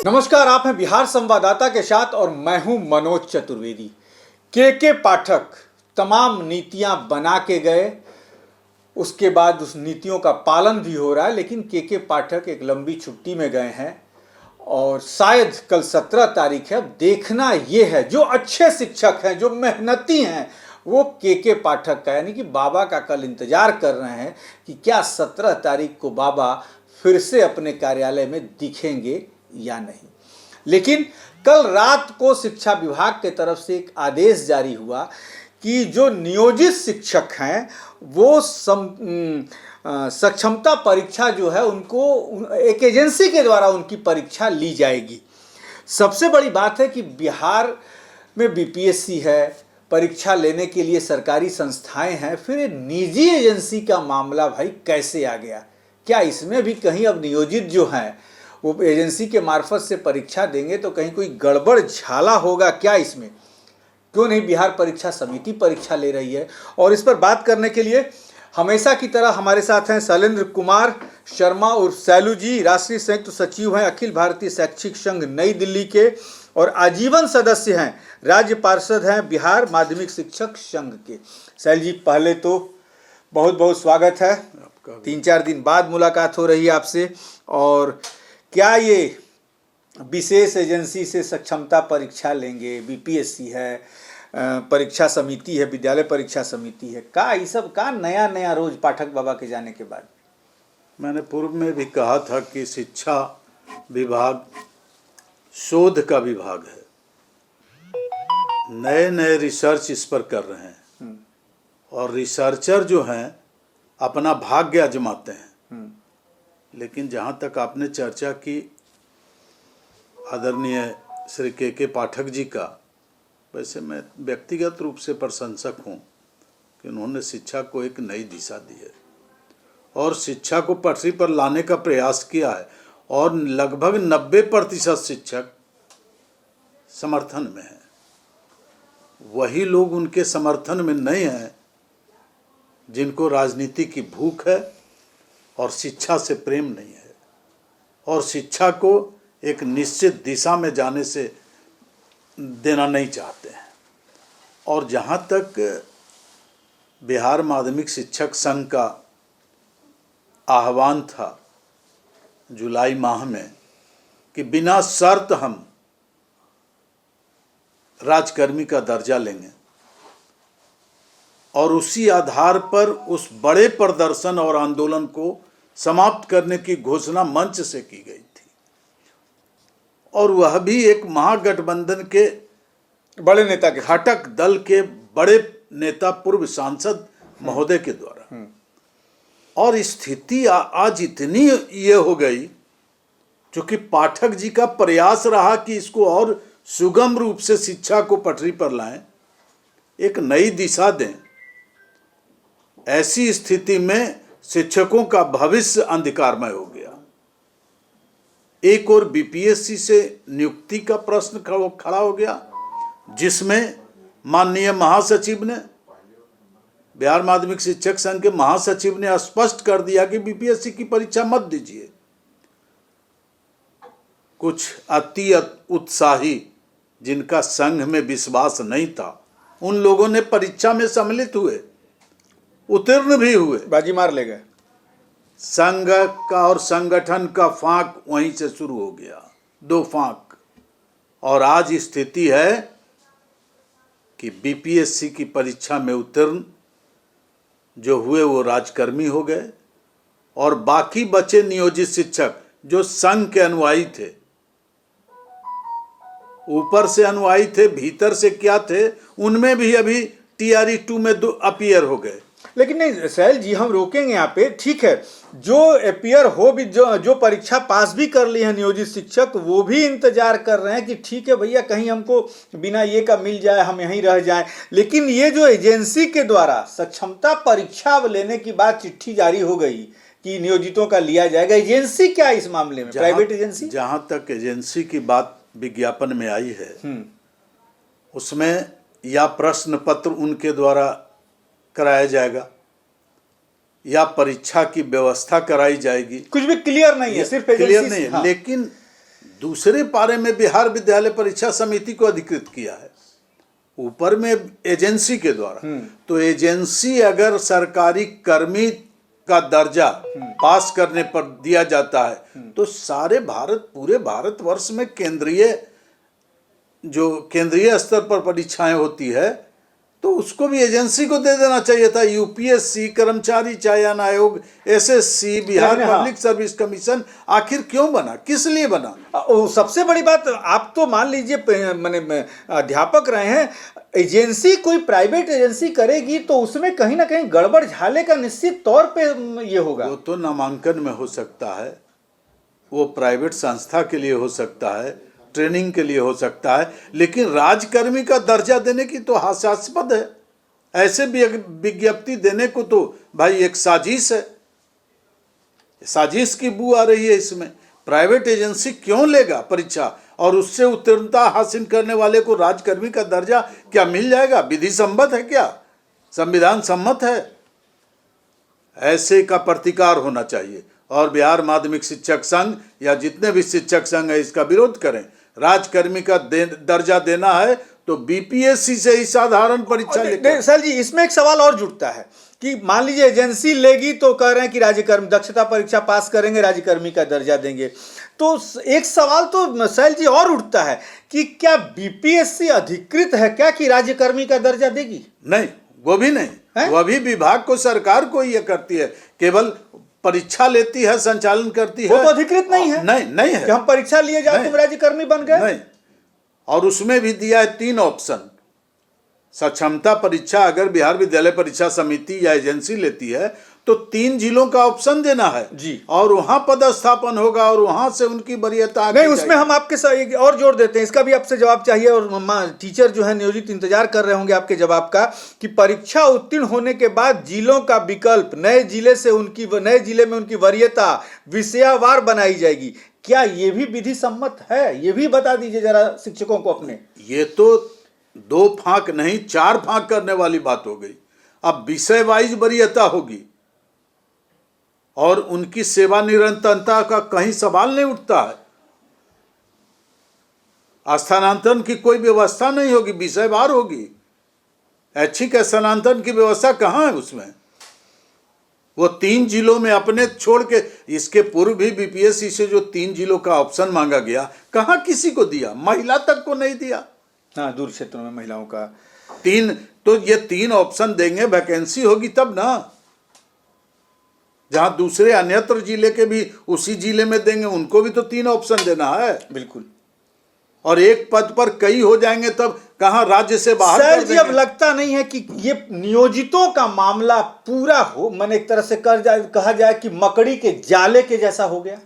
नमस्कार, आप हैं बिहार संवाददाता के साथ और मैं हूं मनोज चतुर्वेदी। के पाठक तमाम नीतियां बना के गए, उसके बाद उस नीतियों का पालन भी हो रहा है, लेकिन के पाठक एक लंबी छुट्टी में गए हैं और शायद कल 17 तारीख है। अब देखना ये है, जो अच्छे शिक्षक हैं, जो मेहनती हैं, वो के पाठक का यानी कि बाबा का कल इंतजार कर रहे हैं कि क्या 17 तारीख को बाबा फिर से अपने कार्यालय में दिखेंगे या नहीं। लेकिन कल रात को शिक्षा विभाग के तरफ से एक आदेश जारी हुआ कि जो नियोजित शिक्षक हैं वो सक्षमता परीक्षा जो है उनको एक एजेंसी के द्वारा उनकी परीक्षा ली जाएगी। सबसे बड़ी बात है कि बिहार में बीपीएससी है, परीक्षा लेने के लिए सरकारी संस्थाएं हैं, फिर निजी एजेंसी का मामला भाई कैसे आ गया? क्या इसमें भी कहीं अब नियोजित जो हैं वो एजेंसी के मार्फत से परीक्षा देंगे तो कहीं कोई गड़बड़ झाला होगा क्या इसमें? क्यों नहीं बिहार परीक्षा समिति परीक्षा ले रही है? और इस पर बात करने के लिए हमेशा की तरह हमारे साथ हैं शैलेंद्र कुमार शर्मा और सैलू जी, राष्ट्रीय संयुक्त सचिव हैं अखिल भारतीय शैक्षिक संघ नई दिल्ली के और आजीवन सदस्य हैं, राज्य पार्षद हैं बिहार माध्यमिक शिक्षक संघ के। सैल जी, पहले तो बहुत बहुत स्वागत है, 3-4 दिन बाद मुलाकात हो रही है आपसे। और क्या ये विशेष एजेंसी से सक्षमता परीक्षा लेंगे? बीपीएससी है, परीक्षा समिति है, विद्यालय परीक्षा समिति है, का ये सब का नया नया रोज पाठक बाबा के जाने के बाद? मैंने पूर्व में भी कहा था कि शिक्षा विभाग शोध का विभाग है, नए नए रिसर्च इस पर कर रहे हैं और रिसर्चर जो हैं अपना भाग्य आजमाते हैं। लेकिन जहाँ तक आपने चर्चा की आदरणीय श्री के पाठक जी का, वैसे मैं व्यक्तिगत रूप से प्रशंसक हूँ कि उन्होंने शिक्षा को एक नई दिशा दी है और शिक्षा को पटरी पर लाने का प्रयास किया है और लगभग 90% शिक्षक समर्थन में हैं। वही लोग उनके समर्थन में नहीं हैं जिनको राजनीति की भूख है और शिक्षा से प्रेम नहीं है और शिक्षा को एक निश्चित दिशा में जाने से देना नहीं चाहते हैं। और जहाँ तक बिहार माध्यमिक शिक्षक संघ का आह्वान था जुलाई माह में कि बिना शर्त हम राजकर्मी का दर्जा लेंगे और उसी आधार पर उस बड़े प्रदर्शन और आंदोलन को समाप्त करने की घोषणा मंच से की गई थी और वह भी एक महागठबंधन के बड़े नेता के घटक दल के बड़े नेता पूर्व सांसद महोदय के द्वारा। और स्थिति आज इतनी ये हो गई, क्योंकि पाठक जी का प्रयास रहा कि इसको और सुगम रूप से शिक्षा को पटरी पर लाएं, एक नई दिशा दें। ऐसी स्थिति में शिक्षकों का भविष्य अंधकारमय हो गया। एक और बीपीएससी से नियुक्ति का प्रश्न खड़ा हो गया, जिसमें माननीय महासचिव ने, बिहार माध्यमिक शिक्षक संघ के महासचिव ने स्पष्ट कर दिया कि बीपीएससी की परीक्षा मत दीजिए। कुछ अति उत्साही जिनका संघ में विश्वास नहीं था, उन लोगों ने परीक्षा में सम्मिलित हुए, उत्तीर्ण भी हुए, बाजी मार ले गए। संघ का और संगठन का फांक वहीं से शुरू हो गया, 2 फांक। और आज स्थिति है कि बीपीएससी की परीक्षा में उत्तीर्ण जो हुए वो राजकर्मी हो गए और बाकी बचे नियोजित शिक्षक जो संघ के अनुयायी थे, ऊपर से अनुयायी थे, भीतर से क्या थे, उनमें भी अभी टीआरई 2 में अपीयर हो गए। लेकिन नहीं सैल जी, हम रोकेंगे यहाँ पे, ठीक है। जो अपीयर हो भी, जो परीक्षा पास भी कर ली है नियोजित शिक्षक, वो भी इंतजार कर रहे हैं कि ठीक है भैया, कहीं हमको बिना ये का मिल जाए, हम यहीं रह जाएं। लेकिन ये जो एजेंसी के द्वारा सक्षमता परीक्षा लेने की बात चिट्ठी जारी हो गई कि नियोजितों का लिया जाएगा, एजेंसी क्या इस मामले में? Private agency? जहाँ तक एजेंसी की बात विज्ञापन में आई है, उसमें या प्रश्न पत्र उनके द्वारा कराया जाएगा या परीक्षा की व्यवस्था कराई जाएगी, कुछ भी क्लियर नहीं है, सिर्फ क्लियर एजेंसी नहीं है। हाँ। लेकिन दूसरे पारे में बिहार विद्यालय परीक्षा समिति को अधिकृत किया है, ऊपर में एजेंसी के द्वारा। तो एजेंसी अगर सरकारी कर्मी का दर्जा पास करने पर दिया जाता है तो सारे पूरे भारतवर्ष में केंद्रीय स्तर पर परीक्षाएं होती है तो उसको भी एजेंसी को दे देना चाहिए था। यूपीएससी, कर्मचारी चयन आयोग, SSC, Bihar public service commission आखिर क्यों बना, किस लिए बना? सबसे बड़ी बात, आप तो मान लीजिए मैंने अध्यापक रहे हैं, एजेंसी कोई प्राइवेट एजेंसी करेगी तो उसमें कहीं ना कहीं गड़बड़ झाले का निश्चित तौर पे ये होगा। वो तो नामांकन में हो सकता है, वो प्राइवेट संस्था के लिए हो सकता है, ट्रेनिंग के लिए हो सकता है, लेकिन राजकर्मी का दर्जा देने की तो हास्यास्पद है। ऐसे विज्ञप्ति देने को तो भाई एक साजिश है, साजिश की बू आ रही है इसमें। प्राइवेट एजेंसी क्यों लेगा परीक्षा और उससे उत्तीर्णता हासिल करने वाले को राजकर्मी का दर्जा क्या मिल जाएगा? विधि सम्मत है क्या? संविधान सम्मत है? ऐसे का प्रतिकार होना चाहिए और बिहार माध्यमिक शिक्षक संघ या जितने भी शिक्षक संघ है इसका विरोध करें। राजकर्मी का दर्जा देना है तो बीपीएससी से ही साधारण परीक्षा लेकर। सर जी, इसमें एक सवाल और जुड़ता है कि मान लीजिए एजेंसी लेगी तो कह रहे हैं कि राज्यकर्मी दक्षता परीक्षा पास करेंगे, राज्यकर्मी का दर्जा देंगे। तो एक सवाल तो सैल जी और उठता है कि क्या बीपीएससी अधिकृत है क्या कि राज्यकर्मी का दर्जा देगी? नहीं, वो भी नहीं, वह भी विभाग को, सरकार को ये करती है, केवल परीक्षा लेती है, संचालन करती है। वो तो अधिकृत नहीं है। नहीं है कि हम परीक्षा लिए जाए तुम राज्यकर्मी बन गए। नहीं, और उसमें भी दिया है 3 ऑप्शन। सक्षमता परीक्षा अगर बिहार विद्यालय परीक्षा समिति या एजेंसी लेती है तो 3 जिलों का ऑप्शन देना है जी, और वहां पदस्थापन होगा और वहां से उनकी वरीयता। नहीं, उसमें हम आपके साथ और जोड़ देते हैं, इसका भी आपसे जवाब चाहिए और टीचर जो है नियोजित इंतजार कर रहे होंगे आपके जवाब का कि परीक्षा उत्तीर्ण होने के बाद जिलों का विकल्प, नए जिले में उनकी वरीयता विषयवार बनाई जाएगी। क्या ये भी विधि सम्मत है? ये भी बता दीजिए जरा शिक्षकों को अपने। ये तो 2 फांक नहीं 4 फांक करने वाली बात हो गई। अब विषय वाइज वरीयता होगी और उनकी सेवा निरंतरता का कहीं सवाल नहीं उठता है। स्थानांतरण की कोई व्यवस्था नहीं होगी, विषयवार होगी। ऐच्छिक स्थानांतरण की व्यवस्था कहाँ है उसमें? वो 3 जिलों में अपने छोड़ के, इसके पूर्व भी बीपीएससी से जो 3 जिलों का ऑप्शन मांगा गया, कहाँ किसी को दिया? महिला तक को नहीं दिया। हाँ, दूर क्षेत्रों में महिलाओं का 3, तो ये 3 ऑप्शन देंगे, वैकेंसी होगी तब ना। जहां दूसरे अन्यत्र जिले के भी उसी जिले में देंगे, उनको भी तो 3 ऑप्शन देना है। बिल्कुल। और एक पद पर कई हो जाएंगे तब कहां राज्य से बाहर सर जी, अब लगता नहीं है कि ये नियोजितों का मामला पूरा हो, मैंने एक तरह से कहा जाए कि मकड़ी के जाले के जैसा हो गया।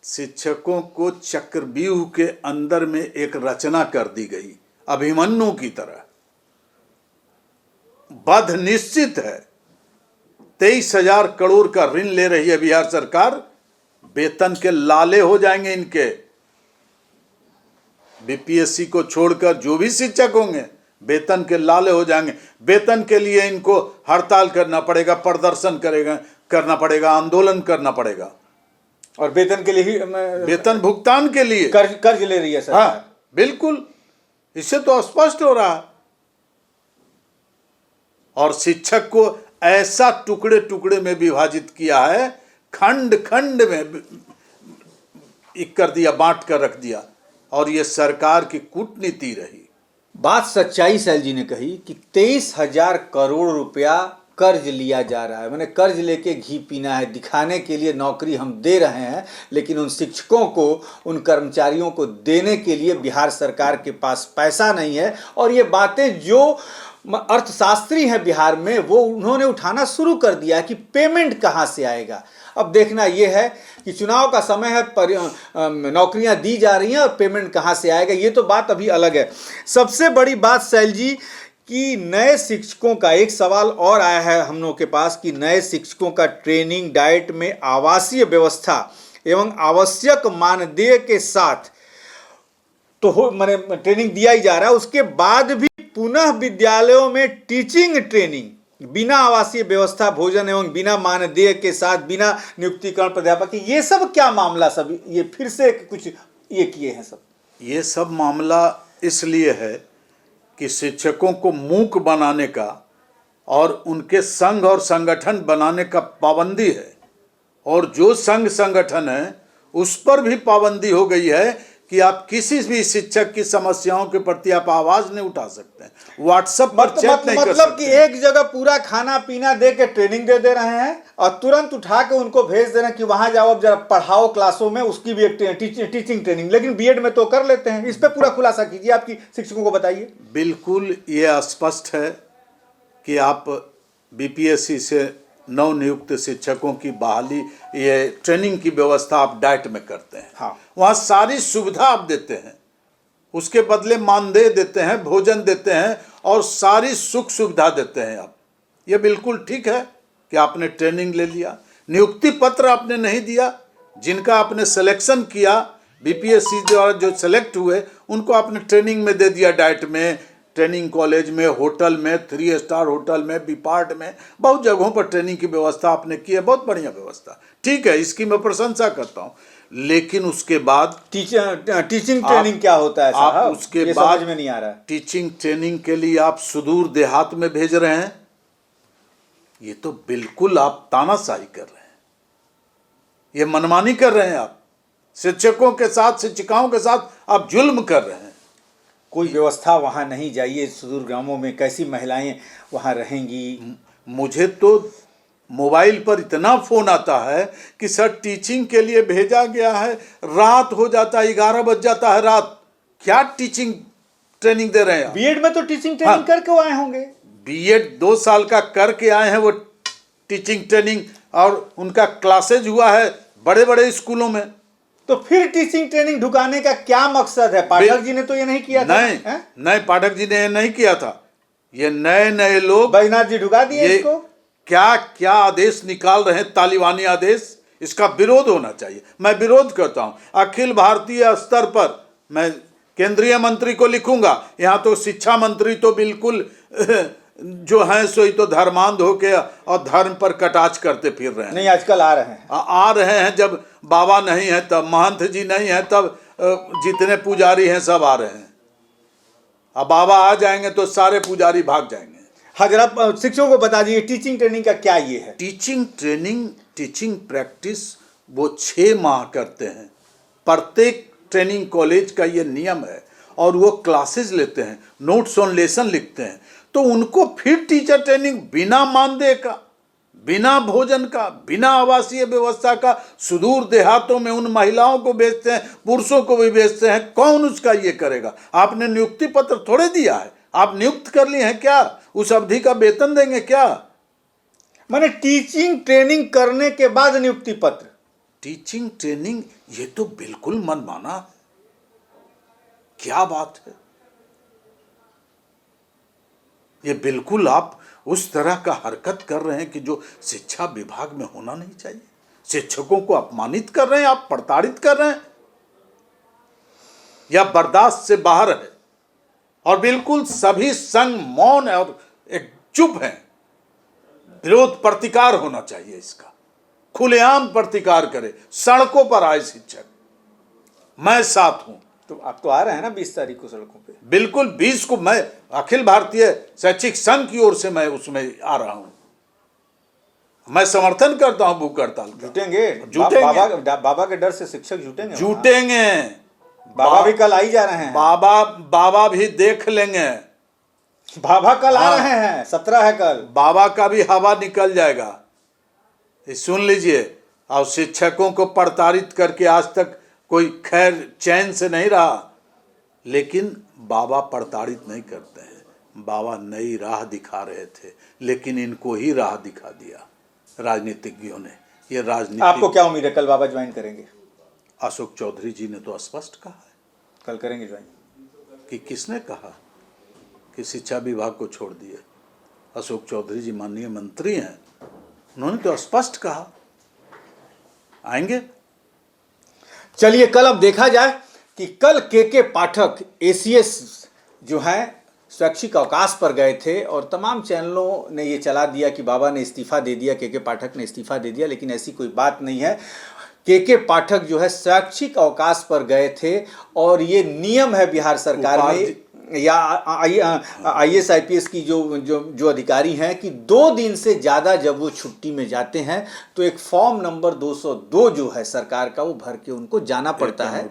शिक्षकों को चक्रव्यूह के अंदर में एक रचना कर दी गई, अभिमन्यु की तरह। बध निश्चित है। 23,000 करोड़ का ऋण ले रही है बिहार सरकार। वेतन के लाले हो जाएंगे इनके। बीपीएससी को छोड़कर जो भी शिक्षक होंगे वेतन के लाले हो जाएंगे। वेतन के लिए इनको हड़ताल करना पड़ेगा, प्रदर्शन करना पड़ेगा, आंदोलन करना पड़ेगा। और वेतन के लिए ही वेतन भुगतान के लिए कर्ज ले रही है सरकार। हाँ, बिल्कुल, इससे तो स्पष्ट हो रहा है। और शिक्षक को ऐसा टुकड़े टुकड़े में विभाजित किया है, खंड खंड में कर दिया, बांट कर रख दिया। और ये सरकार की कूटनीति रही। बात सच्चाई सैल जी ने कही कि 23,000 करोड़ रुपया कर्ज लिया जा रहा है। मैंने कर्ज लेके घी पीना है, दिखाने के लिए नौकरी हम दे रहे हैं, लेकिन उन शिक्षकों को, उन कर्मचारियों को देने के लिए बिहार सरकार के पास पैसा नहीं है। और ये बातें जो अर्थशास्त्री हैं बिहार में, वो उन्होंने उठाना शुरू कर दिया कि पेमेंट कहाँ से आएगा। अब देखना यह है कि चुनाव का समय है, नौकरियां दी जा रही हैं और पेमेंट कहाँ से आएगा, ये तो बात अभी अलग है। सबसे बड़ी बात सैल जी कि नए शिक्षकों का एक सवाल और आया है हम लोगों के पास कि नए शिक्षकों का ट्रेनिंग, डाइट में आवासीय व्यवस्था एवं आवश्यक मानदेय के साथ तो मैंने ट्रेनिंग दिया ही जा रहा है, उसके बाद भी पुनः विद्यालयों में टीचिंग ट्रेनिंग बिना आवासीय व्यवस्था, भोजन एवं बिना मानदेय के साथ, बिना नियुक्तिकरण प्राध्यापक, ये सब क्या मामला? सब ये फिर से कुछ ये किए हैं सब? ये सब मामला इसलिए है कि शिक्षकों को मूक बनाने का और उनके संघ और संगठन बनाने का पाबंदी है, और जो संघ संगठन है उस पर भी पाबंदी हो गई है कि आप किसी भी शिक्षक की समस्याओं के प्रति आप आवाज नहीं उठा सकते हैं, व्हाट्सएप पर चैट नहीं कर मतलब सकते कि एक जगह पूरा खाना पीना दे के ट्रेनिंग दे रहे हैं और तुरंत उठा के उनको भेज दे रहे हैं कि वहां जाओ अब जरा पढ़ाओ क्लासों में, उसकी भी एक टीचिंग ट्रेनिंग, लेकिन बीएड में तो कर लेते हैं। इस पे पूरा खुलासा कीजिए, आपकी शिक्षकों को बताइए। बिल्कुल ये स्पष्ट है कि आप बीपीएससी से नवनियुक्त शिक्षकों की बहाली, ये ट्रेनिंग की व्यवस्था आप डाइट में करते हैं। हाँ। वहाँ सारी सुविधा आप देते हैं, उसके बदले मानदेय देते हैं, भोजन देते हैं और सारी सुख सुविधा देते हैं आप। ये बिल्कुल ठीक है कि आपने ट्रेनिंग ले लिया, नियुक्ति पत्र आपने नहीं दिया, जिनका आपने सिलेक्शन किया बीपीएससी द्वारा जो सेलेक्ट हुए उनको आपने ट्रेनिंग में दे दिया, डाइट में, ट्रेनिंग कॉलेज में, होटल में, 3 स्टार होटल में, बीपार्ट में, बहुत जगहों पर ट्रेनिंग की व्यवस्था आपने की है, बहुत बढ़िया व्यवस्था, ठीक है, इसकी मैं प्रशंसा करता हूँ। लेकिन उसके बाद टीचिंग ट्रेनिंग क्या होता है साहब? आप उसके ये बाद समझ में नहीं आ रहा है। टीचिंग ट्रेनिंग के लिए आप सुदूर देहात में भेज रहे हैं, ये तो बिल्कुल आप तानाशाही कर रहे हैं, ये मनमानी कर रहे हैं, आप शिक्षकों के साथ, शिक्षिकाओं के साथ आप जुल्म कर रहे हैं। कोई व्यवस्था वहाँ नहीं, जाइए सुदूर ग्रामों में, कैसी महिलाएं वहाँ रहेंगी? मुझे तो मोबाइल पर इतना फोन आता है कि सर टीचिंग के लिए भेजा गया है, रात हो जाता है, 11 बज जाता है रात, क्या टीचिंग ट्रेनिंग दे रहे हैं? बीएड में तो टीचिंग ट्रेनिंग करके आए होंगे। बीएड 2 साल का करके आए हैं वो टीचिंग ट्रेनिंग, और उनका क्लासेज हुआ है बड़े बड़े स्कूलों में। तो फिर टीचिंग ट्रेनिंग ढुकाने का क्या मकसद है? पाठक जी ने तो ये नहीं किया था। नहीं, पाठक जी ने ये नहीं किया था, ये नए लोग, बैजनाथ जी ढुका दिए इसको। क्या क्या आदेश निकाल रहे हैं, तालिबानी आदेश, इसका विरोध होना चाहिए। मैं विरोध करता हूं, अखिल भारतीय स्तर पर मैं केंद्रीय मंत्री को लिखूंगा। यहाँ तो शिक्षा मंत्री तो बिल्कुल जो हैं सो ही तो धर्मांध होके और धर्म पर कटाक्ष करते फिर रहे हैं। नहीं, आजकल आ रहे हैं, जब बाबा नहीं है तब, महंत जी नहीं है तब, जितने पुजारी हैं सब आ रहे हैं। अब बाबा आ जाएंगे तो सारे पुजारी भाग जाएंगे। हाँ, जरा शिक्षकों को बता दीजिए टीचिंग ट्रेनिंग का क्या ये है? टीचिंग ट्रेनिंग, टीचिंग प्रैक्टिस वो 6 माह करते हैं, प्रत्येक ट्रेनिंग कॉलेज का ये नियम है, और वो क्लासेस लेते हैं, नोट्स ऑन लेसन लिखते हैं, तो उनको फिर टीचर ट्रेनिंग बिना मानदेय का, बिना भोजन का, बिना आवासीय व्यवस्था का, सुदूर देहातों में उन महिलाओं को भेजते हैं, पुरुषों को भी भेजते हैं, कौन उसका ये करेगा? आपने नियुक्ति पत्र थोड़े दिया है, आप नियुक्त कर लिए हैं क्या? उस अवधि का वेतन देंगे क्या? माने टीचिंग ट्रेनिंग करने के बाद नियुक्ति पत्र? टीचिंग ट्रेनिंग, ये तो बिल्कुल मनमाना, क्या बात है? ये बिल्कुल आप उस तरह का हरकत कर रहे हैं कि जो शिक्षा विभाग में होना नहीं चाहिए। शिक्षकों को अपमानित कर रहे हैं, आप प्रताड़ित कर रहे हैं, या बर्दाश्त से बाहर है। और बिल्कुल सभी संघ मौन है और एक चुप है। विरोध प्रतिकार होना चाहिए, इसका खुलेआम प्रतिकार करे, सड़कों पर आए शिक्षक, मैं साथ हूं। तो आप तो आ रहे हैं ना 20 तारीख को सड़कों पे? बिल्कुल 20 को मैं अखिल भारतीय शैक्षिक संघ की ओर से मैं उसमें आ रहा हूं। मैं समर्थन करता हूं भूख हड़ताल का। जुटेंगे? बाबा के डर से शिक्षक जुटेंगे। बाबा भी कल आ ही जा रहे हैं। बाबा भी देख लेंगे। बाबा कल आ रहे हैं, 17 है कल। बाबा का भी हवा निकल जाएगा, सुन लीजिए। और शिक्षकों को प्रताड़ित करके आज तक कोई खैर चैन से नहीं रहा, लेकिन बाबा प्रताड़ित नहीं करते हैं। बाबा नई राह दिखा रहे थे, लेकिन इनको ही राह दिखा दिया राजनीतिज्ञों ने। ये राजनीति। आपको क्या उम्मीद है कल बाबा ज्वाइन करेंगे? अशोक चौधरी जी ने तो स्पष्ट कहा है कल करेंगे ज्वाइन। कि किसने कहा कि शिक्षा विभाग को छोड़ दिए? अशोक चौधरी जी माननीय मंत्री हैं, उन्होंने तो स्पष्ट कहा आएंगे। चलिए कल अब देखा जाए कि कल के पाठक एसीएस जो हैं स्वैच्छिक अवकाश पर गए थे, और तमाम चैनलों ने ये चला दिया कि बाबा ने इस्तीफा दे दिया, के पाठक ने इस्तीफा दे दिया, लेकिन ऐसी कोई बात नहीं है। के पाठक जो है शैक्षिक अवकाश पर गए थे और ये नियम है बिहार सरकार में या IAS IPS की जो अधिकारी हैं कि 2 दिन से ज़्यादा जब वो छुट्टी में जाते हैं तो एक फॉर्म नंबर 202 जो है सरकार का वो भर के उनको जाना पड़ता है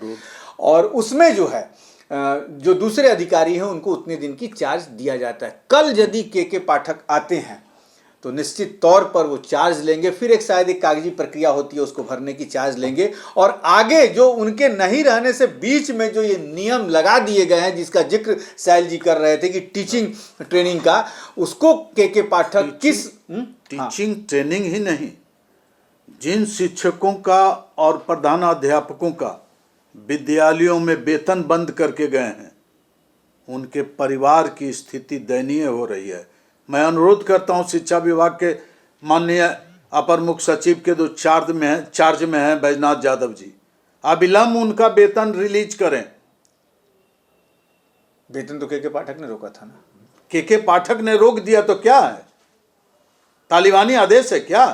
और उसमें जो है जो दूसरे अधिकारी हैं उनको उतने दिन की चार्ज दिया जाता है। कल यदि के पाठक आते हैं तो निश्चित तौर पर वो चार्ज लेंगे, फिर एक शायद एक कागजी प्रक्रिया होती है उसको भरने की चार्ज लेंगे और आगे जो उनके नहीं रहने से बीच में जो ये नियम लगा दिए गए हैं जिसका जिक्र सैल जी कर रहे थे कि टीचिंग ट्रेनिंग का, उसको के पाठक टीचिंग ट्रेनिंग ही नहीं, जिन शिक्षकों का और प्रधानाध्यापकों का विद्यालयों में वेतन बंद करके गए हैं उनके परिवार की स्थिति दयनीय हो रही है। मैं अनुरोध करता हूं शिक्षा विभाग के माननीय अपर मुख्य सचिव के जो चार्ज में हैं बैजनाथ यादव जी, अविलंब उनका वेतन रिलीज करें। वेतन तो के पाठक ने रोका था ना, के पाठक ने रोक दिया तो क्या है, तालिबानी आदेश है क्या?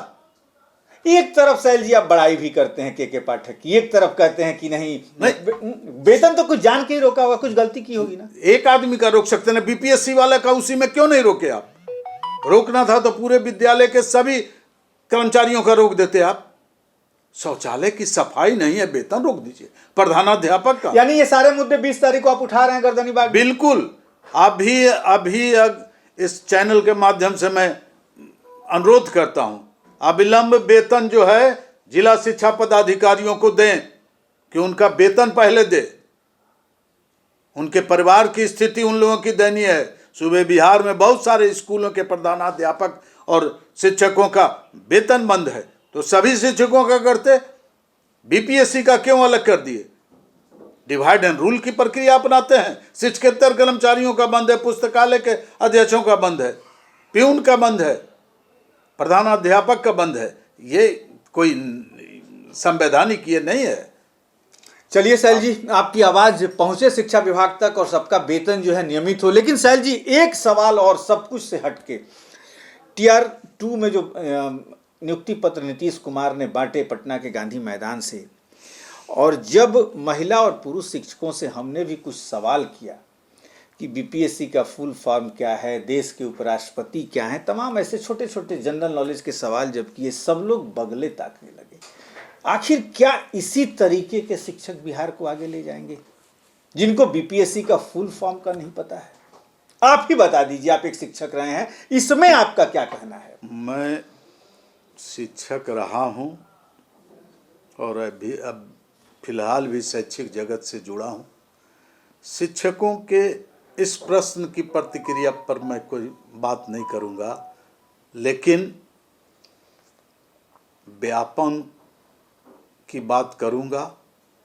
एक तरफ सैल जी आप बड़ाई भी करते हैं के पाठक की, एक तरफ कहते हैं कि नहीं वेतन तो कुछ जान के ही रोका होगा, कुछ गलती की होगी ना। एक आदमी का रोक सकते ना, बीपीएससी वाला का उसी में क्यों नहीं रोके आप? रोकना था तो पूरे विद्यालय के सभी कर्मचारियों का रोक देते आप। शौचालय की सफाई नहीं है, वेतन रोक दीजिए। प्रधानाध्यापक का, यानी ये सारे मुद्दे 20 तारीख को आप उठा रहे हैं गर्दनी बाग? बिल्कुल। अभी इस चैनल के माध्यम से मैं अनुरोध करता हूं, अविलंब वेतन जो है जिला शिक्षा पदाधिकारियों को दें कि उनका वेतन पहले दे। उनके परिवार की स्थिति उन लोगों की दयनीय है। सूबे बिहार में बहुत सारे स्कूलों के प्रधानाध्यापक और शिक्षकों का वेतन बंद है, तो सभी शिक्षकों का करते, बीपीएससी का क्यों अलग कर दिए? डिवाइड एंड रूल की प्रक्रिया अपनाते हैं। शिक्षकेतर कर्मचारियों का बंद है, पुस्तकालय के अध्यक्षों का बंद है, प्यून का बंद है, प्रधानाध्यापक का बंद है। ये कोई संवैधानिक ये नहीं है। चलिए सैल जी, आपकी आवाज पहुंचे शिक्षा विभाग तक और सबका वेतन जो है नियमित हो। लेकिन सैल जी एक सवाल और सब कुछ से हटके, Tier 2 में जो नियुक्ति पत्र नीतीश कुमार ने बांटे पटना के गांधी मैदान से, और जब महिला और पुरुष शिक्षकों से हमने भी कुछ सवाल किया कि बीपीएससी का फुल फॉर्म क्या है, देश के उपराष्ट्रपति क्या हैं, तमाम ऐसे छोटे छोटे जनरल नॉलेज के सवाल जब किए, सब लोग बगले ताकने लगे। आखिर क्या इसी तरीके के शिक्षक बिहार को आगे ले जाएंगे जिनको बीपीएससी का फुल फॉर्म का नहीं पता है? आप ही बता दीजिए, आप एक शिक्षक रहे हैं, इसमें आपका क्या कहना है? मैं शिक्षक रहा हूं और अब फिलहाल भी शैक्षिक जगत से जुड़ा हूं। शिक्षकों के इस प्रश्न की प्रतिक्रिया पर मैं कोई बात नहीं करूंगा, लेकिन व्यापन की बात करूंगा।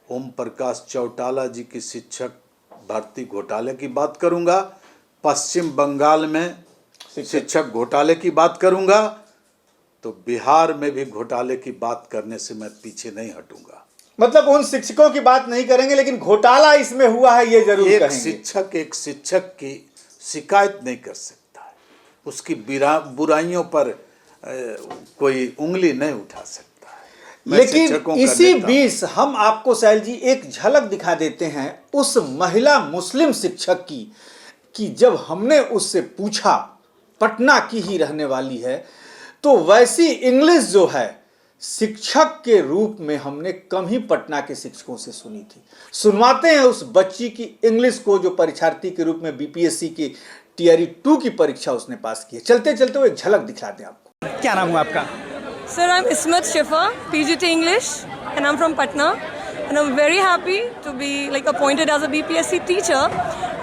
ओम प्रकाश चौटाला जी की शिक्षक भर्ती घोटाले की बात करूंगा, पश्चिम बंगाल में शिक्षक घोटाले की बात करूंगा, तो बिहार में भी घोटाले की बात करने से मैं पीछे नहीं हटूंगा। मतलब उन शिक्षकों की बात नहीं करेंगे, लेकिन घोटाला इसमें हुआ है ये जरूर कहेंगे। एक शिक्षक की शिकायत नहीं कर सकता है, उसकी बुराइयों पर कोई उंगली नहीं उठा सकता है। लेकिन इसी बीच हम आपको सैल जी एक झलक दिखा देते हैं उस महिला मुस्लिम शिक्षक की, कि जब हमने उससे पूछा, पटना की ही रहने वाली है, तो वैसी इंग्लिश जो है शिक्षक के रूप में हमने कम ही पटना के शिक्षकों से सुनी थी। सुनवाते हैं उस बच्ची की इंग्लिश को जो परीक्षार्थी के रूप में बीपीएससी की Tier 2 की परीक्षा उसने पास की है। चलते चलते वो एक झलक दिखा दें आपको। क्या नाम है आपका? Sir, I'm Ismat Shifa, PGT English, and I'm from Patna. And I'm very happy to be appointed as a BPSC teacher,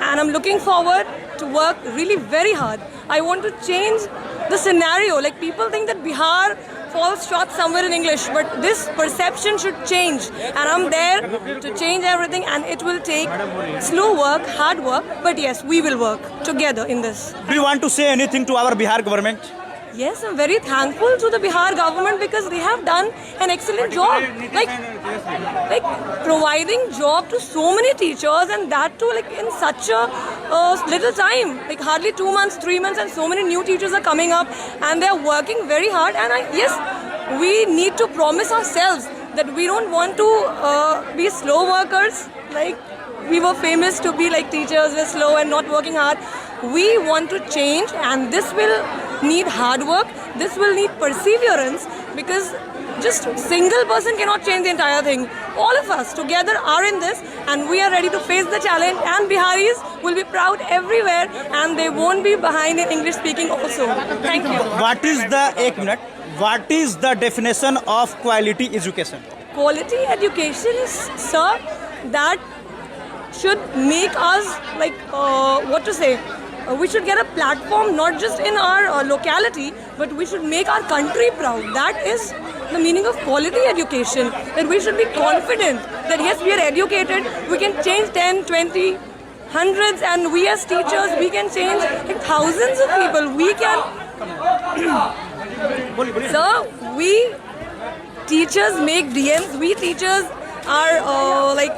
and I'm looking forward to work really very hard. I want to change the scenario. People think that Bihar falls short somewhere in English, but this perception should change, and I'm there to change everything, and it will take slow work, hard work, but yes, we will work together in this. Do you want to say anything to our Bihar government? Yes, I'm very thankful to the Bihar government because they have done an excellent job, like providing job to so many teachers, and that too in such a little time, hardly 2 months, 3 months, and so many new teachers are coming up and they are working very hard. And yes, we need to promise ourselves that we don't want to be slow workers, like we were famous to be like teachers, we're slow and not working hard. We want to change, and this will need hard work, this will need perseverance, because just single person cannot change the entire thing. All of us together are in this, and we are ready to face the challenge, and Biharis will be proud everywhere, and they won't be behind in English speaking also. Thank you. What is what is the definition of quality education? Quality education is, sir, that should make us like we should get a platform not just in our locality, but we should make our country proud. That is the meaning of quality education, that we should be confident that yes, we are educated, we can change 10, 20, hundreds, and we as teachers, we can change like thousands of people. We can sir, we teachers make DMs, we teachers are like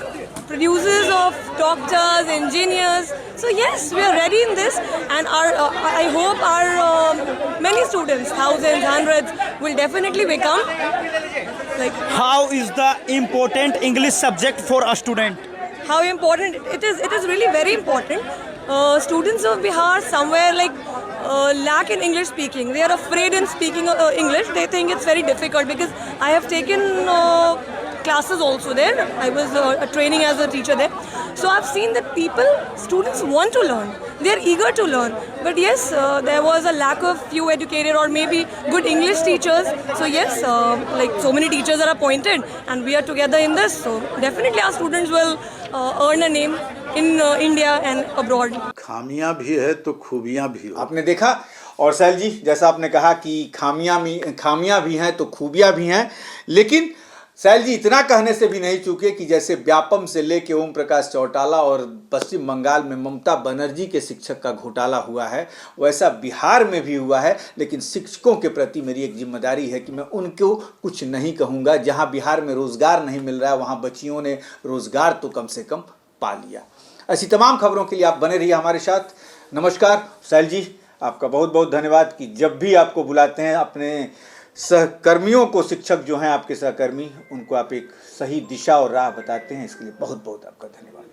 producers of doctors, engineers. So yes, we are ready in this, and I hope our many students, thousands, hundreds, will definitely become like. How is the important English subject for a student? How important it is? It is really very important. Students of Bihar somewhere like lack in English speaking. They are afraid in speaking English. They think it's very difficult, because I have taken classes also there. I was training as a teacher there. So I've seen that students want to learn. They're eager to learn. But yes, there was a lack of few educated or maybe good English teachers. So yes, like so many teachers are appointed, and we are together in this. So definitely our students will earn a name in India and abroad. खामियां भी है तो खूबियां भी हो। आपने देखा, और साहिल जी जैसा आपने कहा कि खामियां भी हैं तो खूबियां भी हैं, लेकिन साहिल जी इतना कहने से भी नहीं चूके कि जैसे व्यापम से लेके ओम प्रकाश चौटाला और पश्चिम बंगाल में ममता बनर्जी के शिक्षक का घोटाला हुआ है, वैसा बिहार में भी हुआ है। लेकिन शिक्षकों के प्रति मेरी एक जिम्मेदारी है कि मैं उनको कुछ नहीं कहूँगा। जहाँ बिहार में रोज़गार नहीं मिल रहा है, वहाँ बच्चियों ने रोज़गार तो कम से कम पा लिया। ऐसी तमाम खबरों के लिए आप बने रहिए हमारे साथ। नमस्कार साहिल जी, आपका बहुत बहुत धन्यवाद कि जब भी आपको बुलाते हैं अपने सहकर्मियों को, शिक्षक जो हैं आपके सहकर्मी, उनको आप एक सही दिशा और राह बताते हैं। इसके लिए बहुत बहुत आपका धन्यवाद।